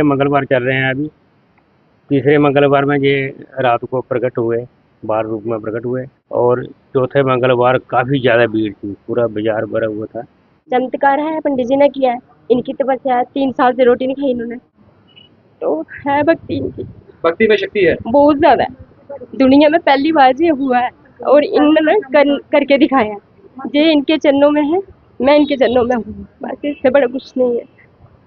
मंगलवार चल रहे हैं अभी। तीसरे मंगलवार में ये रात को प्रकट हुए, बाल रूप में प्रकट हुए। और चौथे मंगलवार काफ़ी ज़्यादा भीड़ थी, पूरा बाजार भरा हुआ था। चमत्कार है, पंडित जी ने किया है। इनकी तपस्या है, 3 साल से रोटी नहीं खाई इन्होंने, तो है भक्ति इनकी। भक्ति में शक्ति है। बहुत ज्यादा है। दुनिया में पहली बार ये हुआ है और इन्होंने करके दिखाया है। ये इनके चरणों में है, मैं इनके चरणों में हूँ, बस इससे बड़ा कुछ नहीं है।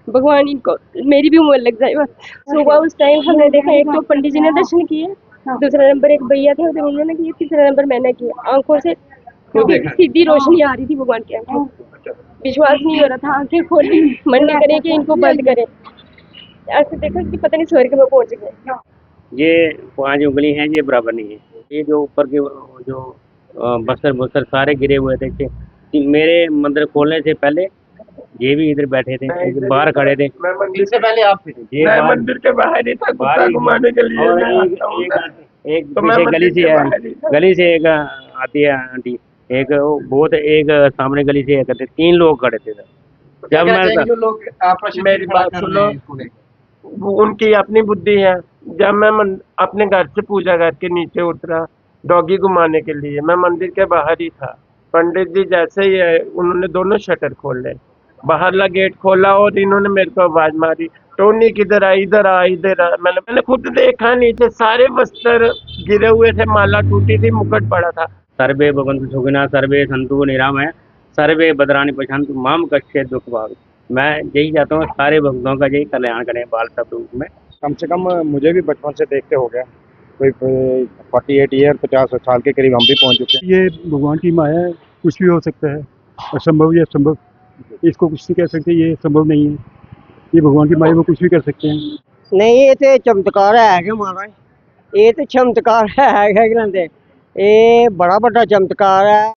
भगवान इनको मेरी भी उम्र लग जाए बस। सुबह उस टाइम हमने देखा, एक तो पंडित जी ने दर्शन किए, दूसरा नंबर एक भैया थे उधर उन्होंने किए, तीसरा नंबर मैंने किया। आंखों से सीधी रोशनी आ रही थी भगवान की आंखों। विश्वास नहीं हो रहा था, आंखें खोली, मन नहीं करे कि इनको बंद करें। ऐसे देखा कि पता नहीं स्वर्ग में पहुंच गए। ये 5 उंगली हैं, ये बराबर नहीं है। ये जो ऊपर के जो बस्तर सारे गिरे हुए थे कि मेरे मंदिर खोलने से पहले ये भी इधर बैठे थे, बाहर खड़े थे। इससे पहले आप थे? ये मंदिर के बाहर ही था, कुत्ता घुमाने के लिए। और एक पीछे गली से एक आती है आंटी, एक बहुत एक सामने गली से एक आते, 3 लोग खड़े थे। जब मैं जो लोग आपस में मेरी बात सुनो, उनकी अपनी बुद्धि है। जब मैं अपने घर से पूजा करके नीचे उतरा डॉगी घुमाने के लिए, मैं मंदिर के बाहर ही था। पंडित जी जैसे ही है, उन्होंने दोनों शटर खोले, बाहरला गेट खोला और इन्होंने मेरे को आवाज मारी, टोनी किधर आ, इधर आ, इधर आ। मैंने खुद देखा, नीचे सारे वस्त्र गिरे हुए थे, माला टूटी थी, मुकुट पड़ा था। सर्वे भवन्तु सुखिनः, सर्वे सन्तु निरामया, सर्वे भद्राणि पश्यन्तु मां कश्चित् दुःख भाग्। मैं यही चाहता हूँ सारे भक्तों का यही कल्याण करें बाल सब रूप में। कम से कम मुझे भी बचपन से देखते हो गया, कोई 48 ईयर 50 साल के करीब हम भी पहुंच चुके हैं। ये भगवान की माया है, कुछ भी हो सकता है, असंभव या संभव, इसको कुछ नहीं कह सकते। ये संभव नहीं है, ये भगवान की माया, वो कुछ भी कर सकते हैं। नहीं, ये तो चमत्कार है कि महाराज, ये तो चमत्कार है कि नहीं, ये बड़ा बड़ा चमत्कार है।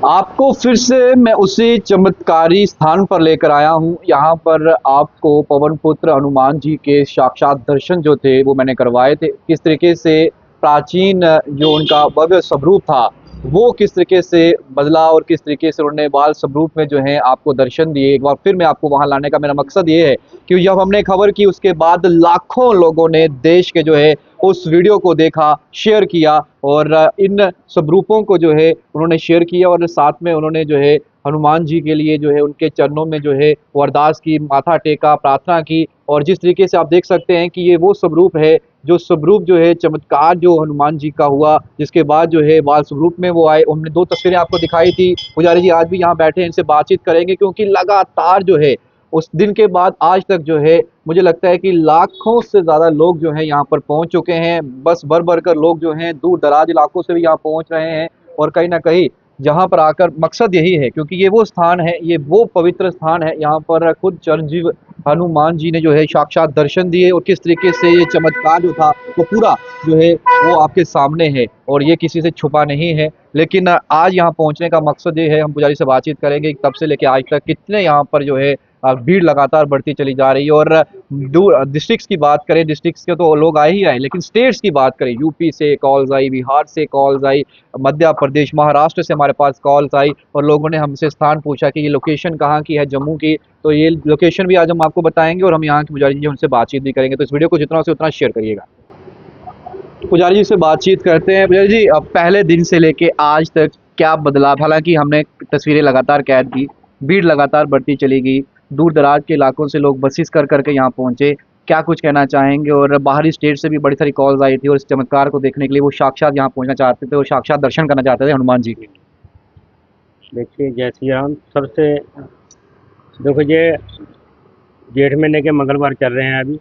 आपको फिर से मैं उसी चमत्कारी स्थान पर लेकर आया हूँ। यहाँ पर आपको पवन पुत्र हनुमान जी के साक्षात दर्शन जो थे वो मैंने करवाए थे। किस तरीके से प्राचीन जो उनका भव्य स्वरूप था वो किस तरीके से बदला और किस तरीके से उन्होंने बाल स्वरूप में जो है आपको दर्शन दिए। एक बार फिर मैं आपको वहां लाने का मेरा मकसद ये है कि जब हमने खबर की उसके बाद लाखों लोगों ने देश के जो है उस वीडियो को देखा, शेयर किया और इन स्वरूपों को जो है उन्होंने शेयर किया और साथ में उन्होंने जो है हनुमान जी के लिए जो है उनके चरणों में जो है अरदास की, माथा टेका, प्रार्थना की। और जिस तरीके से आप देख सकते हैं कि ये वो स्वरूप है जो स्वरूप जो है चमत्कार जो हनुमान जी का हुआ, जिसके बाद जो है बाल स्वरूप में वो आए। हमने 2 तस्वीरें आपको दिखाई थी। पुजारी जी आज भी यहाँ बैठे हैं, इनसे बातचीत करेंगे क्योंकि लगातार जो है उस दिन के बाद आज तक जो है मुझे लगता है कि लाखों से ज़्यादा लोग जो हैं यहाँ पर पहुँच चुके हैं। बस भर भर कर लोग जो हैं दूर दराज इलाकों से भी यहाँ पहुँच रहे हैं और कहीं ना कहीं जहाँ पर आकर मकसद यही है क्योंकि ये वो स्थान है, ये वो पवित्र स्थान है। यहाँ पर खुद चिरंजीव हनुमान जी ने जो है साक्षात दर्शन दिए और किस तरीके से ये चमत्कार जो था वो पूरा जो है वो आपके सामने है और ये किसी से छुपा नहीं है। लेकिन आज यहाँ पहुँचने का मकसद ये है, हम पुजारी से बातचीत करेंगे तब से लेकर आज तक कितने यहाँ पर जो है भीड़ लगातार बढ़ती चली जा रही है। और दूर डिस्ट्रिक्ट्स की बात करें, डिस्ट्रिक्ट्स के तो लोग आए ही आए, लेकिन स्टेट्स की बात करें, यूपी से कॉल्स आई, बिहार से कॉल्स आई, मध्य प्रदेश, महाराष्ट्र से हमारे पास कॉल्स आई और लोगों ने हमसे स्थान पूछा कि ये लोकेशन कहाँ की है, जम्मू की। तो ये लोकेशन भी आज हम आपको बताएंगे और हम यहाँ के पुजारी जी उनसे बातचीत भी करेंगे। तो इस वीडियो को जितना से उतना शेयर करिएगा। पुजारी जी से बातचीत करते हैं। पुजारी जी, अब पहले दिन से लेके आज तक क्या बदलाव, हालांकि हमने तस्वीरें लगातार कैद की, भीड़ लगातार बढ़ती चली गई, दूर दराज के इलाकों से लोग बसेस कर करके यहाँ पहुँचे, क्या कुछ कहना चाहेंगे? और बाहरी स्टेट से भी बड़ी सारी कॉल्स आई थी और इस चमत्कार को देखने के लिए वो साक्षात यहाँ पहुँचना चाहते थे और साक्षात दर्शन करना चाहते थे हनुमान जी के। देखिए जय श्री राम। सबसे देखो, ये जेठ महीने के मंगलवार चल रहे हैं अभी।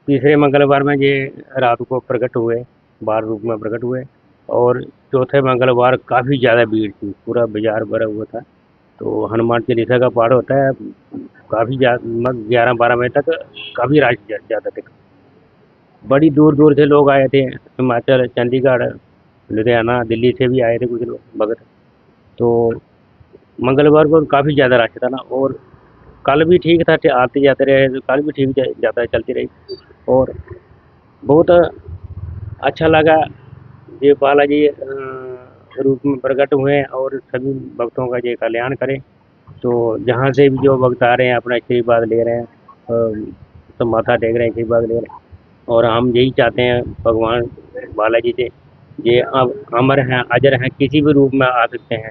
तीसरे मंगलवार में ये रात को प्रकट हुए, बाल रूप में प्रकट हुए। और चौथे मंगलवार काफ़ी ज़्यादा भीड़ थी, पूरा बाजार भरा हुआ था। तो हनुमान चालीसा का पाठ होता है काफ़ी 11-12 बजे तक, काफ़ी रश ज़्यादा थे। बड़ी दूर दूर से लोग आए थे, हिमाचल, चंडीगढ़, लुधियाना, दिल्ली से भी आए थे कुछ लोग भगत। तो मंगलवार को काफ़ी ज़्यादा रश था ना। और कल भी ठीक था, आते जाते रहे, तो कल भी ठीक जाता चलती रही। और बहुत अच्छा लगा। ये बालाजी रूप में प्रकट हुए हैं और सभी भक्तों का ये कल्याण करें। तो जहाँ से भी जो भक्त आ रहे हैं अपना आशीर्वाद ले रहे हैं, तो माथा टेक रहे हैं, आशीर्वाद ले रहे हैं। और हम यही चाहते हैं भगवान बालाजी से, ये अब अमर हैं, अजर हैं, किसी भी रूप में आ सकते हैं।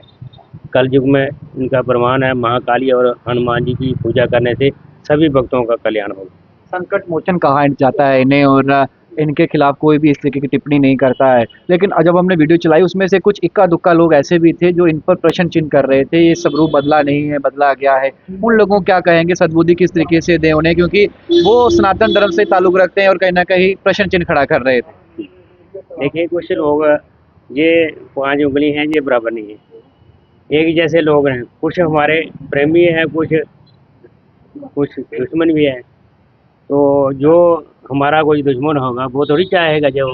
कल युग में इनका प्रमाण है, महाकाली और हनुमान जी की पूजा करने से सभी भक्तों का कल्याण होगा। संकट मोचन कहा जाता है इन्हें, और इनके खिलाफ कोई भी इस तरीके की टिप्पणी नहीं करता है। लेकिन जब हमने वीडियो चलाई उसमें से कुछ इक्का दुक्का लोग ऐसे भी थे जो इन पर प्रश्न चिन्ह कर रहे थे, ये स्वरूप बदला नहीं है, बदला गया है। उन लोगों को क्या कहेंगे, सद्बुद्धि किस तरीके से दें उन्हें, क्योंकि वो सनातन धर्म से ताल्लुक रखते हैं और कहीं ना कहीं प्रश्न चिन्ह खड़ा कर रहे थे। देखिए कुछ लोग, ये 5 उंगली हैं, ये बराबर नहीं है, एक जैसे लोग हैं। कुछ हमारे प्रेमी हैं, कुछ दुश्मन भी हैं। तो जो हमारा कोई दुश्मन होगा वो थोड़ी चाहेगा जो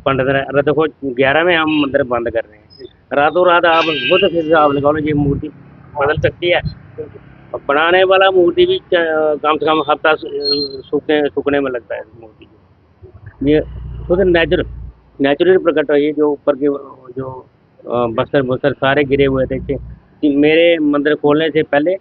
पंडित अरे देखो 11 में हम मंदिर बंद कर रहे हैं, रातों रात आप वो तो फिर आप लगाओ ना, ये मूर्ति बदल सकती है। अब बनाने वाला मूर्ति भी कम से कम हफ्ता सूखने में लगता है मूर्ति को। ये खुद नेचुरल प्रकट है। ये जो ऊपर के जो बस्तर सारे गिरे हुए थे कि मेरे मंदिर खोलने से पहले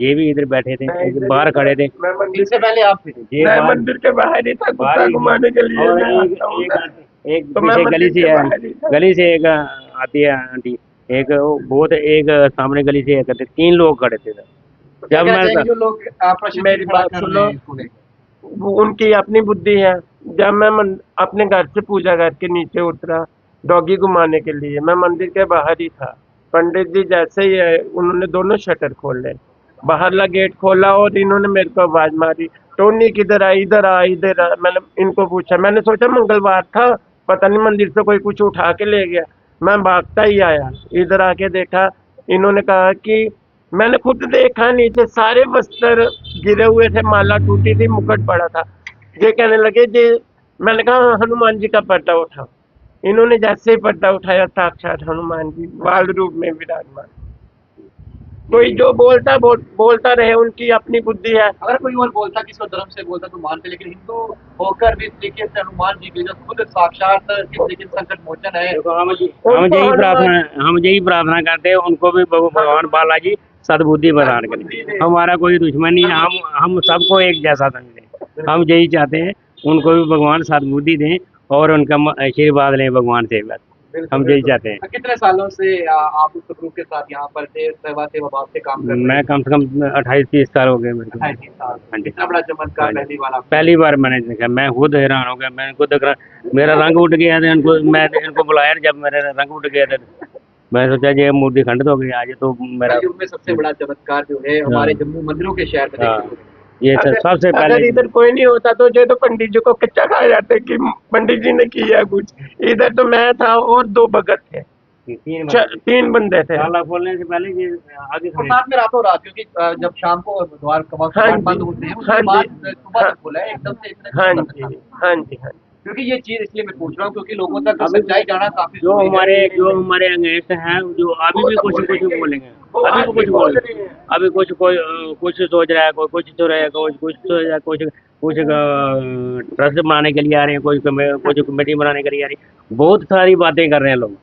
ये भी इधर बैठे थे, बाहर खड़े थे। इससे पहले आप ये मैं मंदिर के बाहर ही था कुत्ता घुमाने के लिए। और मैं एक आता हूँ घर। एक तो मैं पीछे मंदिर गली से के है, बाहर ही था। गली से एक आती है आंटी, एक बहुत एक सामने गली से एक आते, 3 लोग खड़े थे। जब मैं जो लोग मेरी बात सुनो, वो उनकी अपनी बुद्धि है। जब मैं अपने घर से पूजा करके नीचे उतरा डॉगी घुमाने के लिए, मैं मंदिर के बाहर ही था। पंडित जी जैसे ही उन्होंने दोनों शटर खोले, बाहरला गेट खोला और इन्होंने मेरे को आवाज मारी, टोनी किधर आ, इधर आ, इधर आ। मैंने इनको पूछा, मैंने सोचा मंगलवार था, पता नहीं मंदिर से कोई कुछ उठा के ले गया। मैं भागता ही आया, इधर आके देखा, इन्होंने कहा कि मैंने खुद देखा नीचे सारे वस्त्र गिरे हुए थे, माला टूटी थी, मुकुट पड़ा था। ये कहने लगे जी, मैंने कहा हनुमान जी का पर्दा उठाओ। इन्होंने जैसे ही पर्दा उठाया, साक्षात हनुमान जी बाल रूप में विराजमान। कोई जो बोलता रहे, उनकी अपनी बुद्धि है। अगर कोई और बोलता, किसी धर्म से बोलता तो मानते, लेकिन हिंदू होकर भी इस तरीके से हनुमान जी की जो खुद साक्षात किस तरीके से संकट मोचन है। हम यही प्रार्थना करते हैं, उनको भी भगवान बालाजी सद्बुद्धि प्रदान करें। हमारा कोई दुश्मन नहीं है, हम सबको एक जैसा समझें। हम यही चाहते हैं, उनको भी भगवान सद्बुद्धि दें और उनका आशीर्वाद लें भगवान से। बस हम यही चाहते हैं। कितने सालों से आप उस ग्रुप के साथ यहाँ पर थे, सेवा भाव से काम कर रहे हैं? मैं कम से कम 28-30 साल हो गए मेरे को। 28 साल। हाँ जी। इतना बड़ा चमत्कार पहली बार मैंने देखा, मैं खुद हैरान हो गया। मैंने खुद मेरा रंग उठ गया था, इनको बुलाया, जब मेरा रंग उठ गया था मैं सोचा ये मूर्ति खंडित हो गई आज। तो मेरा युग में सबसे बड़ा चमत्कार जो है हमारे जम्मू मंदिरों के शहर में देखने को मिला। ये सबसे अगर पहले इधर कोई नहीं होता तो जो तो पंडित जी को कच्चा खा जाते कि पंडित जी ने किया कुछ। इधर तो मैं था और 2 भगत थे, 3 बंदे थे। ताला खोलने से पहले ये आगे और साथ में रातों रात, क्योंकि जब शाम को द्वार बंद होते हैं उसके बाद सुबह तक खुला है एकदम से इतना। हाँ जी, हाँ जी, हाँ। क्योंकि ये चीज इसलिए मैं पूछ रहा हूँ क्योंकि लोगों तक सच्चाई जाना काफी जो हमारे अंगेस्ट हैं, जो अभी भी कुछ बोलेंगे, अभी भी कुछ बोल रहे हैं, अभी कुछ सोच रहा है, कोई कुछ सोच रहा है, कुछ सोच रहा है, कुछ ट्रस्ट बनाने के लिए आ रहे हैं, कुछ कमेटी बनाने के लिए आ रही है। बहुत सारी बातें कर रहे हैं लोग।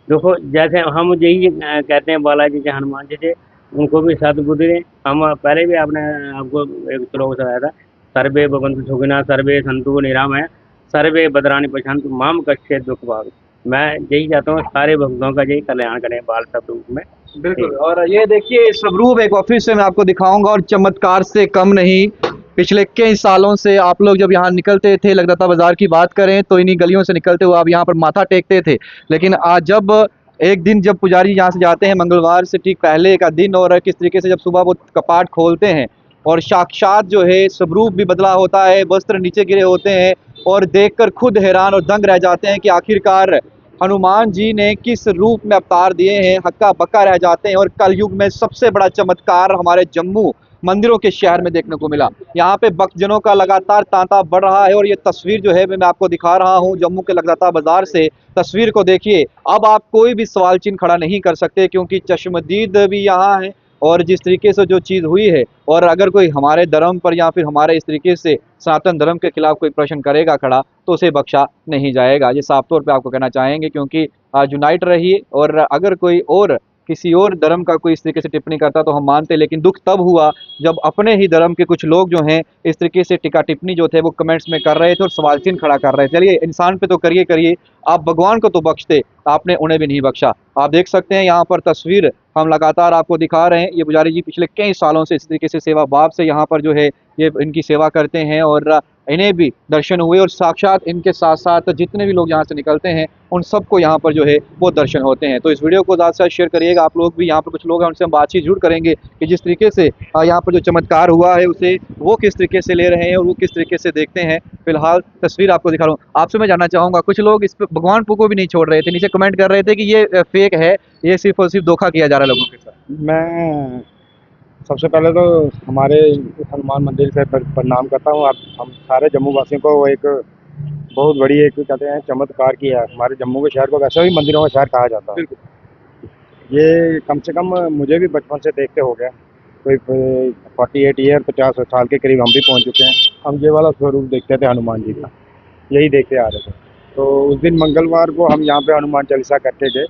देखो जैसे हम यही कहते हैं बालाजी के हनुमान जी से, उनको भी सद्बुद्धि दें। हम पहले भी आपको एक श्लोक सुनाया था, सर्वे भवन्तु सुखिनः सर्वे सन्तु निरामया सर्वे भद्राणि पश्यन्तु मां कश्चित् दुःख भाग्। मैं यही चाहता हूँ सारे भक्तों का यही कल्याण करें बाल स्वरूप में। बिल्कुल। और ये देखिए स्वरूप एक ऑफिस से मैं आपको दिखाऊंगा, और चमत्कार से कम नहीं। पिछले कई सालों से आप लोग जब यहाँ निकलते थे, लगदाता बाजार की बात करें तो इन्हीं गलियों से निकलते हुए आप यहाँ पर माथा टेकते थे। लेकिन आज जब एक दिन जब पुजारी यहाँ से जाते हैं मंगलवार से ठीक पहले का दिन, और किस तरीके से जब सुबह वो कपाट खोलते हैं और साक्षात जो है स्वरूप भी बदला होता है, वस्त्र नीचे गिरे होते हैं, और देखकर खुद हैरान और दंग रह जाते हैं कि आखिरकार हनुमान जी ने किस रूप में अवतार दिए हैं। हक्का बक्का रह जाते हैं। और कलयुग में सबसे बड़ा चमत्कार हमारे जम्मू मंदिरों के शहर में देखने को मिला। यहाँ पे भक्तजनों का लगातार तांता बढ़ रहा है। और ये तस्वीर जो है मैं आपको दिखा रहा हूँ जम्मू के लगदाता बाजार से। तस्वीर को देखिए, अब आप कोई भी सवाल चिन्ह खड़ा नहीं कर सकते क्योंकि चश्मदीद भी यहाँ है और जिस तरीके से जो चीज़ हुई है, और अगर कोई हमारे धर्म पर या फिर हमारे इस तरीके से सनातन धर्म के खिलाफ कोई प्रश्न करेगा खड़ा, तो उसे बख्शा नहीं जाएगा। ये साफ तौर पे आपको कहना चाहेंगे, क्योंकि यूनाइट रहिए, और अगर कोई और किसी और धर्म का कोई इस तरीके से टिप्पणी करता तो हम मानते, लेकिन दुख तब हुआ जब अपने ही धर्म के कुछ लोग जो हैं इस तरीके से टिक्का टिप्पणी जो थे वो कमेंट्स में कर रहे थे और सवाल चिन्ह खड़ा कर रहे थे। चलिए, इंसान पे तो करिए करिए, आप भगवान को तो बख्शते, आपने उन्हें भी नहीं बख्शा। आप देख सकते हैं यहाँ पर तस्वीर हम लगातार आपको दिखा रहे हैं। ये पुजारी जी पिछले कई सालों से इस तरीके से सेवा भाव से यहाँ पर जो है ये इनकी सेवा करते हैं, और इन्हें भी दर्शन हुए, और साक्षात इनके साथ साथ जितने भी लोग यहाँ से निकलते हैं उन सबको यहाँ पर जो है वो दर्शन होते हैं। तो इस वीडियो को ज़्यादा से ज़्यादा शेयर करिएगा। आप लोग भी, यहाँ पर कुछ लोग हैं उनसे हम बातचीत जरूर करेंगे कि जिस तरीके से यहाँ पर जो चमत्कार हुआ है उसे वो किस तरीके से ले रहे हैं और वो किस तरीके से देखते हैं। फिलहाल तस्वीर आपको दिखा रहा हूँ। आपसे मैं जानना चाहूँगा, कुछ लोग इस पर भगवान को भी नहीं छोड़ रहे थे, नीचे कमेंट कर रहे थे कि ये फेक है, ये सिर्फ और सिर्फ धोखा किया जा रहा है लोगों के साथ। मैं सबसे पहले तो हमारे हनुमान मंदिर से प्रणाम करता हूँ। आप हम सारे जम्मू वासियों को एक बहुत बड़ी एक कहते हैं चमत्कार किया है। हमारे जम्मू के शहर को वैसे भी मंदिरों का शहर कहा जाता है। ये कम से कम मुझे भी बचपन से देखते हो गया, कोई 48 ईयर 50 साल के करीब हम भी पहुँच चुके हैं। हम ये वाला स्वरूप देखते थे हनुमान जी का, यही देखते आ रहे थे। तो उस दिन मंगलवार को हम यहाँ पे हनुमान चालीसा करके गए।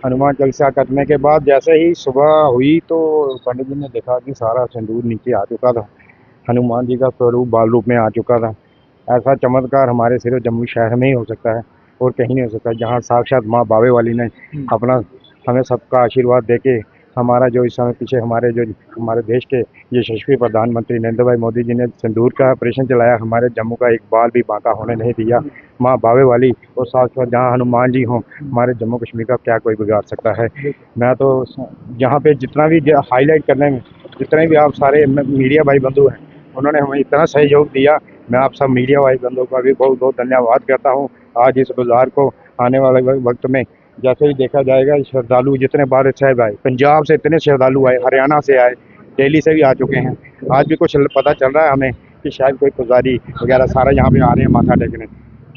हनुमान चालीसा करने के बाद जैसे ही सुबह हुई तो पंडित जी ने देखा कि सारा सिंदूर नीचे आ चुका था, हनुमान जी का स्वरूप बाल रूप में आ चुका था। ऐसा चमत्कार हमारे सिर्फ जम्मू शहर में ही हो सकता है और कहीं नहीं हो सकता, जहाँ साक्षात माँ बावे वाली ने अपना हमें सबका आशीर्वाद देके हमारा जो इस समय पीछे हमारे देश के यशस्वी प्रधानमंत्री नरेंद्र भाई मोदी जी ने सिंदूर का ऑपरेशन चलाया, हमारे जम्मू का एक बाल भी बांका होने नहीं दिया। माँ बावे वाली और साक्षात जहाँ हनुमान जी हों, हमारे जम्मू कश्मीर का क्या कोई बिगाड़ सकता है। मैं तो यहाँ पे जितना भी हाईलाइट करने में जितने भी आप सारे मीडिया भाई बंधु हैं, उन्होंने हमें इतना सहयोग दिया। मैं आप सब मीडिया भाई बंधुओं का भी बहुत बहुत धन्यवाद करता हूँ। आज इस बाजार को आने वाले वक्त में जैसे ही देखा जाएगा, श्रद्धालु जितने बार साहब आए, पंजाब से इतने श्रद्धालु आए, हरियाणा से आए, दिल्ली से भी आ चुके हैं। आज भी कुछ पता चल रहा है हमें कि शायद कोई पुजारी वगैरह सारे यहाँ पे आ रहे हैं माथा टेकने।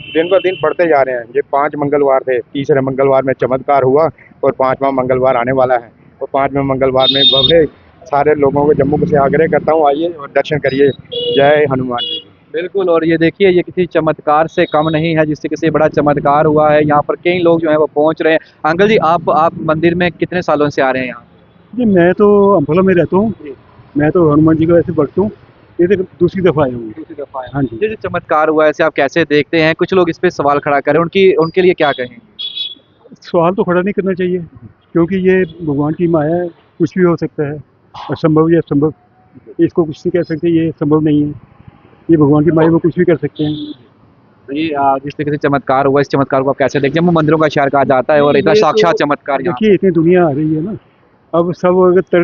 दिन ब दिन बढ़ते जा रहे हैं। ये 5 मंगलवार थे, तीसरे मंगलवार में चमत्कार हुआ और 5वां मंगलवार आने वाला है। और 5वें मंगलवार में बड़े सारे लोगों को जम्मू से आग्रह करता हूँ, आइए और दर्शन करिए। जय हनुमान जी। बिल्कुल, और ये देखिए, ये किसी चमत्कार से कम नहीं है, जिससे किसी बड़ा चमत्कार हुआ है। यहाँ पर कई लोग जो है वो पहुँच रहे हैं। अंकल जी, आप मंदिर में कितने सालों से आ रहे हैं यहाँ? जी मैं तो अम्फाला में रहता हूँ। मैं तो हनुमान जी का ऐसे भक्त हूँ, ये तो दूसरी दफ़ा आया हूँ। दूसरी दफा है। हाँ जी। ये जो चमत्कार हुआ है इसे आप कैसे देखते हैं? कुछ लोग इस पे सवाल खड़ा करें, उनके लिए क्या कहें? सवाल तो खड़ा नहीं करना चाहिए, क्योंकि ये भगवान की माया है, कुछ भी हो सकता है, असंभव या संभव, इसको कुछ नहीं कह सकते। ये संभव नहीं है, ये भगवान की माया, वो कुछ भी कर सकते हैं। तो ये जिस तरीके से चमत्कार हुआ, इस चमत्कार को आप कैसे देखते हैं? जम्मू मंदिरों का शहर कहा जाता है और इतना ये तो साक्षात चमत्कार यहाँ। देखिए, इतनी दुनिया आ रही है ना, अब सब अगर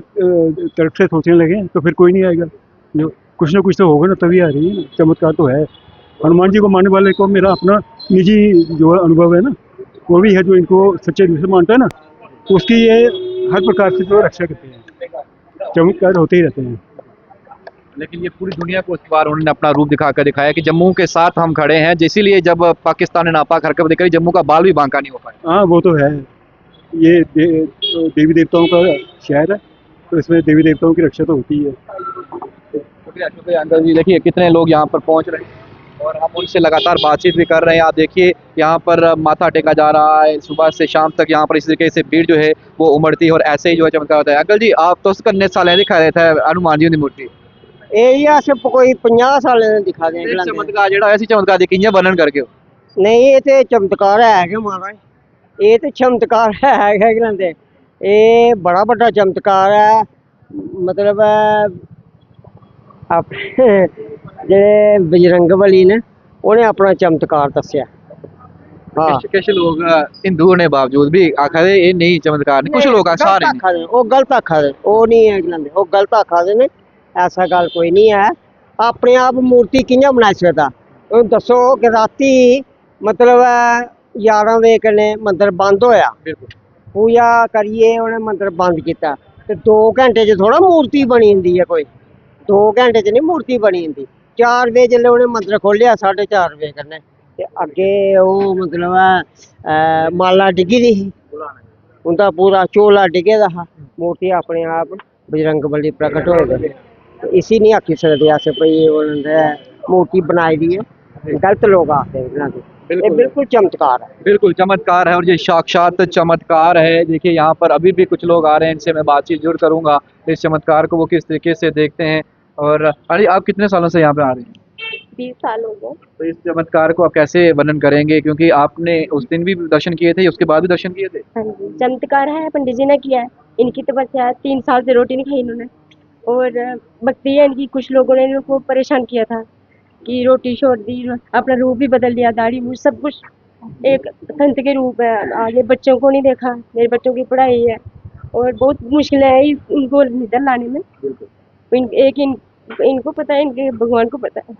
तर्क से सोचने लगे तो फिर कोई नहीं आएगा। जो कुछ ना कुछ तो होगा ना, तभी आ रही है ना। चमत्कार तो है। हनुमान जी को मानने वाले को मेरा अपना निजी जो अनुभव है ना, वो भी है, जो इनको सच्चे दिल से मानता है ना, उसकी ये हर प्रकार से जो रक्षा करते हैं। चमत्कार होते ही रहते हैं। लेकिन ये पूरी दुनिया को इस बार उन्होंने अपना रूप दिखाकर दिखाया कि जम्मू के साथ हम खड़े हैं, इसीलिए जब पाकिस्तान ने नापाक हरकत दिखाई, जम्मू का बाल भी बांका नहीं हो पाया। हाँ, वो तो है। ये देवी देवताओं का शहर है, तो इसमें देवी देवताओं की रक्षा तो होती है। शुक्रिया शुक्रिया अंकल जी। देखिए कितने लोग यहाँ पर पहुँच रहे हैं और हम उनसे लगातार बातचीत भी कर रहे हैं। आप देखिए, यहाँ पर माथा टेका जा रहा है, सुबह से शाम तक यहाँ पर इस तरीके से भीड़ जो है वो उमड़ती है और ऐसे ही जो है चमत्कार होता है। अंकल जी, आप तो कितने साल दिखा रहे थे हनुमान जी की मूर्ति? एरिया से कोई 50 साल दिखा दें। चमत्कार ਜਿਹੜਾ ऐसी चमत्कार दी कियां वर्णन करके हो? नहीं, ये तो चमत्कार है कि महाराज, ये तो चमत्कार है कि लैंदे, ये बड़ा बड़ा चमत्कार है। मतलब अपने जेह्ड़े बजरंगबली ने उन्हें अपना चमत्कार दस्सेआ। हाँ, किश लोग हिंदू होने बावजूद भी आखा दे ये नहीं चमत्कार नहीं, कुछ लोग सारे नहीं। वो गलत आखा दे, वो नहीं है लैंदे, वो गलत आखा दे ने। ऐसा गल कोई नहीं है। अपने आप मूर्ति कि'यां बनाई सकदा? तुम दसो कि राती मतलब 11 बजे कन्नै मंदिर बंद होया, पूजा करिए उन्हें मंदिर बंद किया, ते 2 घंटे च थोड़ा मूर्ति बनी जंदी है। कोई 2 घंटे च नहीं मूर्ति बनी जंदी। 4 बजे जिसले उन्हें मंदिर खोलिया 4:30 बजे कन्नै, ते अगे ओह मतलब माला डिग्गी दी ही, उनका पूरा चोला डिगे दा हा। मूर्ति अपने आप बजरंग बली प्रकट हो गए। तो इसी नहीं आखी सकते अस भई उन्होंने मूर्ति बनाई दी है, गलत लोग आखते हैं इन्हां दी। ये बिल्कुल चमत्कार है। बिल्कुल चमत्कार है और ये साक्षात चमत्कार है। देखिए यहाँ पर अभी भी कुछ लोग आ रहे हैं, इनसे मैं बातचीत जरूर करूंगा इस चमत्कार को वो किस तरीके से देखते हैं। और अरे आप कितने सालों से यहाँ पे आ रहे हैं? 20 साल हो गए। तो इस चमत्कार को आप कैसे वर्णन करेंगे, क्योंकि आपने उस दिन भी दर्शन किए थे, उसके बाद भी दर्शन किए थे? हाँ जी, चमत्कार है, पंडित जी ने किया है। इनकी तपस्या है, 3 साल से रोटी नहीं खाई इन्होंने। और भक्ति है इनकी, कुछ लोगों ने इनको परेशान किया था कि रोटी छोड़ दी, अपना रूप भी बदल लिया, दाढ़ी मूंछ सब कुछ एक संत के रूप है। आगे बच्चों को नहीं देखा, मेरे बच्चों की पढ़ाई है और बहुत मुश्किलें है इनको इधर लाने में। इनको पता है, इनके भगवान को पता है।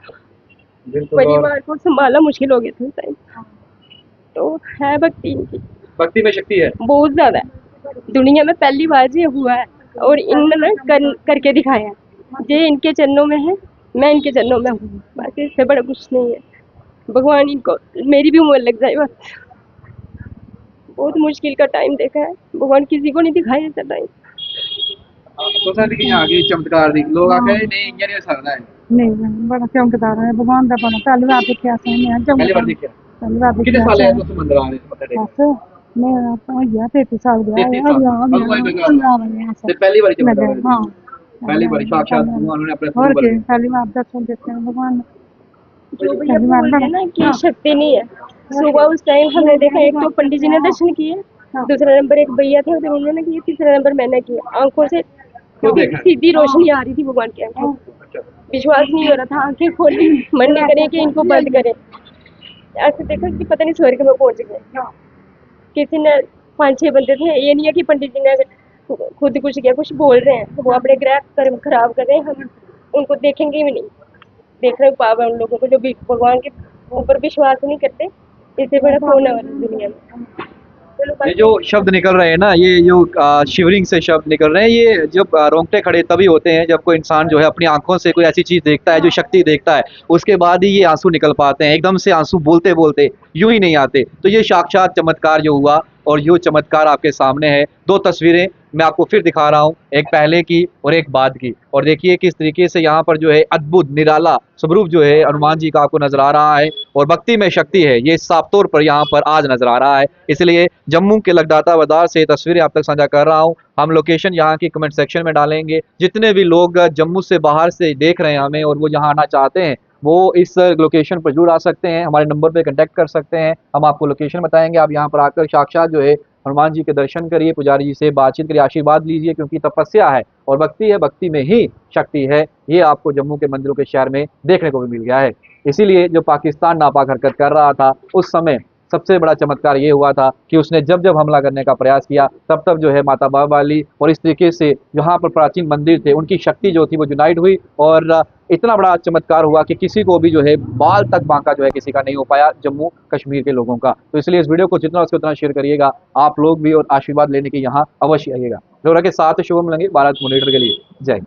परिवार को संभालना मुश्किल हो गया था उस टाइम। तो है भक्ति इनकी, भक्ति में शक्ति है बहुत ज्यादा है। दुनिया में पहली बार ये हुआ है और इन्होंने करके दिखाया है। ये इनके चरणों में है, मैं इनके चरणों में हूँ, बाकी इससे बड़ा कुछ नहीं है। भगवान इनको मेरी भी उम्र लग जाए बस। बहुत मुश्किल का टाइम देखा है, भगवान किसी को नहीं दिखाया ऐसा टाइम। तो सर कि आगे चमत्कार दी लोग आके नहीं ये नहीं हो सकता है। नहीं बड़ा चमकदार है भगवान का बना। पहली बार देखा सही है, पहली बार देखा। पहली बार कितने साल है तो मंदिर आ रहे हैं पता नहीं? बस मैं तो गया 33 साल गया है। तो पहली बार चमत्कार। हाँ पहली बार साक्षात उन्होंने अपने और के पहली बार दर्शन देते हैं भगवान। जो भैया बोलते हैं ना कि शक्ति नहीं है, सुबह उस टाइम हमने देखा, एक तो पंडित जी ने दर्शन किए, दूसरा नंबर एक भैया थे तो उन्होंने किए, तीसरा नंबर मैंने किया। आंखों से सीधी रोशनी आ रही थी भगवान की आंखों, विश्वास नहीं हो रहा था। आंखें खोली, मन नहीं करे कि इनको बंद करें। ऐसे देखा कि पता नहीं स्वर्ग में पहुंच गए। किसी ने 5-6 बंदे थे, ये नहीं है कि पंडित जी ने खुद कुछ किया, कुछ बोल रहे हैं, वो अपने ग्रह कर्म खराब कर रहे हैं, हम उनको देखेंगे भी नहीं। देख रहे पाप है उन लोगों को जो भगवान के ऊपर विश्वास नहीं करते। इससे बड़ा कौन है दुनिया में। ये जो शब्द निकल रहे हैं ना, ये जो शिवरिंग से शब्द निकल रहे हैं, ये जब रोंगटे खड़े तभी होते हैं जब कोई इंसान जो है अपनी आंखों से कोई ऐसी चीज देखता है, जो शक्ति देखता है, उसके बाद ही ये आंसू निकल पाते हैं। एकदम से आंसू बोलते बोलते यूं ही नहीं आते। तो ये साक्षात चमत्कार जो हुआ और यो चमत्कार आपके सामने है। 2 तस्वीरें मैं आपको फिर दिखा रहा हूँ, एक पहले की और एक बाद की। और देखिए किस तरीके से यहाँ पर जो है अद्भुत निराला स्वरूप जो है हनुमान जी का आपको नजर आ रहा है। और भक्ति में शक्ति है, ये साफ तौर पर यहाँ पर आज नजर आ रहा है। इसलिए जम्मू के लगदाता बाजार से तस्वीरें आप तक साझा कर रहा हूँ। हम लोकेशन यहाँ की कमेंट सेक्शन में डालेंगे। जितने भी लोग जम्मू से बाहर से देख रहे हैं हमें और वो यहाँ आना चाहते हैं, वो इस लोकेशन पर जरूर आ सकते हैं, हमारे नंबर पे कांटेक्ट कर सकते हैं। हम आपको लोकेशन बताएंगे, आप यहाँ पर आकर साक्षात जो है हनुमान जी के दर्शन करिए, पुजारी जी से बातचीत करिए, आशीर्वाद लीजिए, क्योंकि तपस्या है और भक्ति है, भक्ति में ही शक्ति है। ये आपको जम्मू के मंदिरों के शहर में देखने को भी मिल गया है। इसीलिए जो पाकिस्तान नापाक हरकत कर रहा था उस समय सबसे बड़ा चमत्कार ये हुआ था कि उसने जब जब हमला करने का प्रयास किया तब तब जो है माता बाबाली और इस तरीके से जहाँ पर प्राचीन मंदिर थे उनकी शक्ति जो थी वो यूनाइट हुई। और इतना बड़ा चमत्कार हुआ कि किसी को भी जो है बाल तक बांका जो है किसी का नहीं हो पाया जम्मू कश्मीर के लोगों का। तो इसलिए इस वीडियो को जितना उसके उतना शेयर करिएगा आप लोग भी, और आशीर्वाद लेने के यहाँ अवश्य आइएगा। लोरा के साथ शुभम लंगे, भारत मॉनिटर के लिए जय।